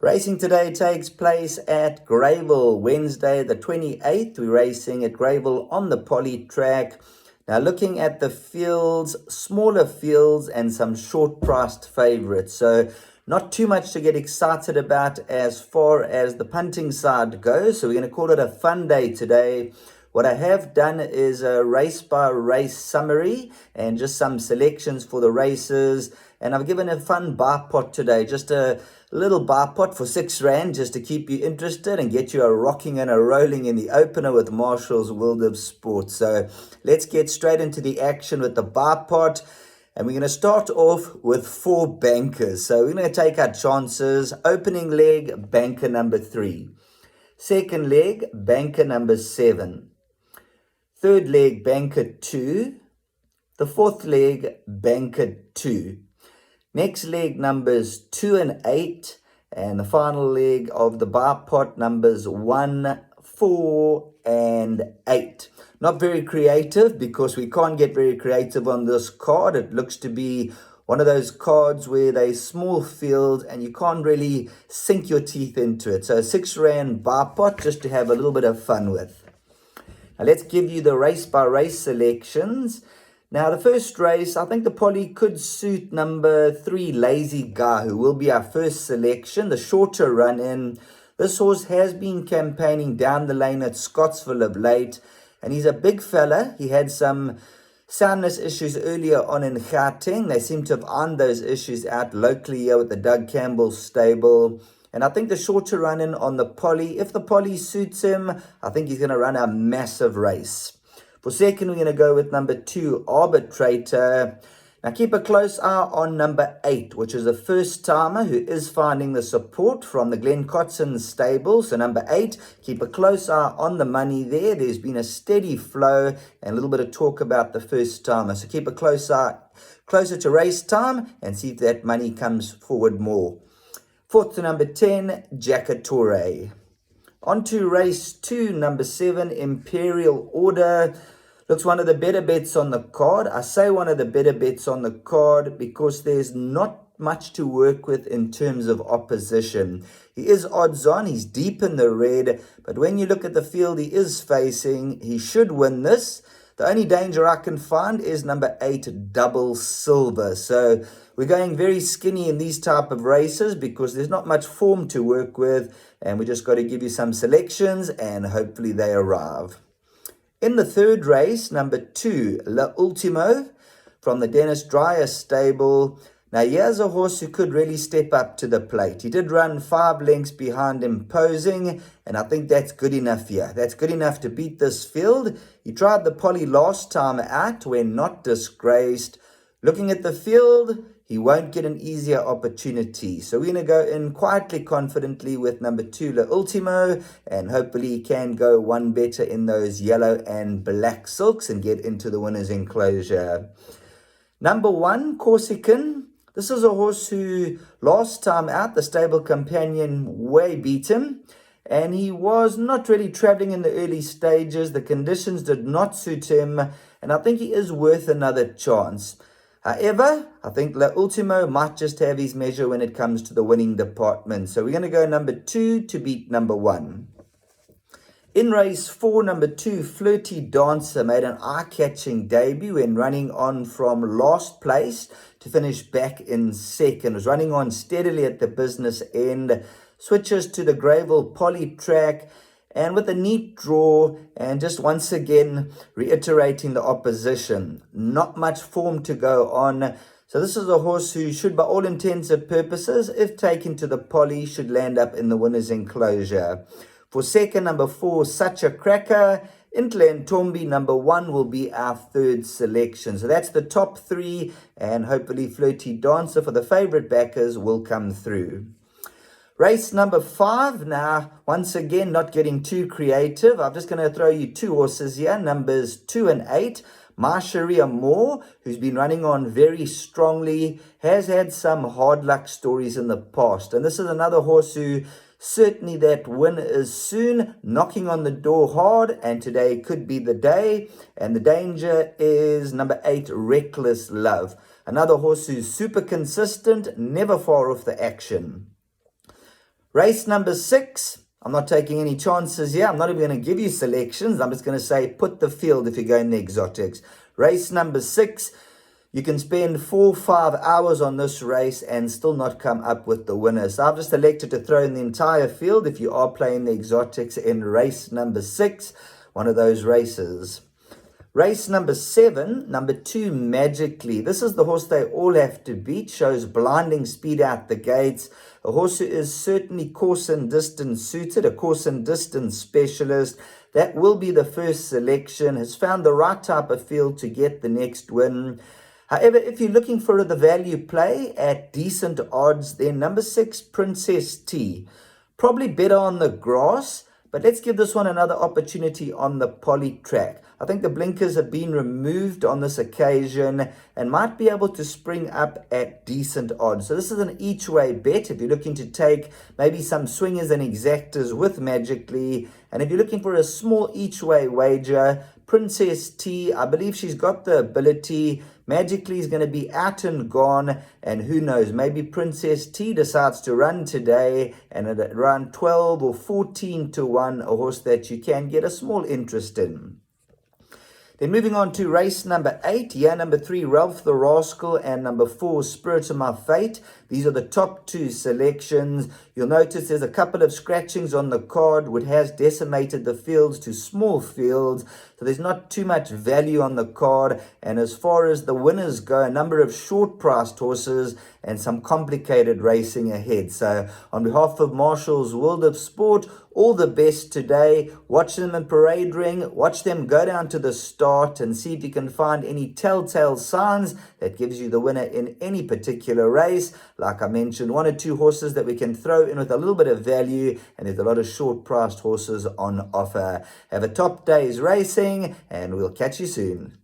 Racing today takes place at Greyville, Wednesday the 28th. We're racing at Greyville on the Poly Track. Now looking at the fields, smaller fields and some short-priced favourites. So not too much to get excited about as far as the punting side goes. So we're going to call it a fun day today. What I have done is a race-by-race summary and just some selections for the races. And I've given a fun bar pot today, just a little bar pot for R6 just to keep you interested and get you a rocking and a rolling in the opener with Marshall's World of Sport. So let's get straight into the action with the bar pot. And we're going to start off with 4 bankers. So we're going to take our chances. Opening leg, banker number 3. Second leg, banker number 7. Third leg, banker 2. The fourth leg, banker 2. Next leg, numbers 2 and 8. And the final leg of the bar pot, numbers 1, 4, and 8. Not very creative because we can't get very creative on this card. It looks to be one of those cards where they're small field and you can't really sink your teeth into it. So R6 bar pot just to have a little bit of fun with. Now let's give you the race-by-race selections. Now the first race, I think the Poly could suit number 3, Lazy Guy, who will be our first selection. The shorter run-in. This horse has been campaigning down the lane at Scottsville of late. And he's a big fella. He had some soundness issues earlier on in Gauteng. They seem to have ironed those issues out locally here with the Doug Campbell stable. And I think the shorter run-in on the Poly, if the Poly suits him, I think he's going to run a massive race. For second, we're going to go with number 2, Arbitrator. Now keep a close eye on number 8, which is a first-timer who is finding the support from the Glenn Cotson stable. So number 8, keep a close eye on the money there. There's been a steady flow and a little bit of talk about the first-timer. So keep a close eye closer to race time and see if that money comes forward more. Fourth to number 10, Jackatore. On to race 2, number 7, Imperial Order. Looks one of the better bets on the card. I say one of the better bets on the card because there's not much to work with in terms of opposition. He is odds on. He's deep in the red. But when you look at the field he is facing, he should win this. The only danger I can find is number 8, Double Silver. So we're going very skinny in these type of races because there's not much form to work with. And we just got to give you some selections and hopefully they arrive. In the third race, number 2, La Ultimo from the Dennis Dreyer stable. Now, here's a horse who could really step up to the plate. He did run 5 lengths behind Imposing, and I think that's good enough here. That's good enough to beat this field. He tried the Poly last time out when not disgraced. Looking at the field, he won't get an easier opportunity. So we're going to go in quietly, confidently with number 2, La Ultimo, and hopefully he can go one better in those yellow and black silks and get into the winner's enclosure. Number 1, Corsican. This is a horse who last time out, the stable companion way beat him. And he was not really traveling in the early stages. The conditions did not suit him. And I think he is worth another chance. However, I think La Ultimo might just have his measure when it comes to the winning department. So we're going to go number 2 to beat number 1. In race 4, number 2, Flirty Dancer made an eye-catching debut when running on from last place to finish back in second. Was running on steadily at the business end. Switches to the Greyville Poly Track. And with a neat draw, and just once again reiterating the opposition. Not much form to go on. So this is a horse who should, by all intents and purposes, if taken to the Poly, should land up in the winner's enclosure. For second, number 4, Such a Cracker. Intle Tombi, number 1, will be our third selection. So that's the top 3, and hopefully Flirty Dancer for the favourite backers will come through. Race number 5. Now, once again, not getting too creative. I'm just going to throw you 2 horses here, numbers 2 and 8. Marsharia Moore, who's been running on very strongly, has had some hard luck stories in the past. And this is another horse who certainly that win is soon, knocking on the door hard, and today could be the day. And the danger is number 8, Reckless Love. Another horse who's super consistent, never far off the action. Race number 6. I'm not taking any chances here. I'm not even going to give you selections. I'm just going to say put the field if you're going the exotics. Race number 6. You can spend 4 or 5 hours on this race and still not come up with the winner. So I've just elected to throw in the entire field if you are playing the exotics in race number 6, one of those races. Race number 7, number 2, Magically. This is the horse they all have to beat. Shows blinding speed out the gates. A horse who is certainly course and distance suited, a course and distance specialist. That will be the first selection. Has found the right type of field to get the next win. However, if you're looking for the value play at decent odds, then number 6, Princess T. Probably better on the grass. But let's give this one another opportunity on the poly track. I think the blinkers have been removed on this occasion and might be able to spring up at decent odds. So this is an each way bet if you're looking to take maybe some swingers and exactors with Magically. And if you're looking for a small each way wager, Princess T, I believe she's got the ability. Magically is going to be out and gone, and who knows, maybe Princess T decides to run today, and at around 12 or 14 to 1, a horse that you can get a small interest in. Then moving on to race number 8, number 3, Ralph the Rascal, and number 4, Spirit of My Fate. These are the top 2 selections. You'll notice there's a couple of scratchings on the card, which has decimated the fields to small fields. So there's not too much value on the card. And as far as the winners go, a number of short-priced horses and some complicated racing ahead. So on behalf of Marshall's World of Sport, all the best today. Watch them in parade ring. Watch them go down to the start and see if you can find any telltale signs that gives you the winner in any particular race. Like I mentioned, 1 or 2 horses that we can throw in with a little bit of value, and there's a lot of short-priced horses on offer. Have a top day's racing, and we'll catch you soon.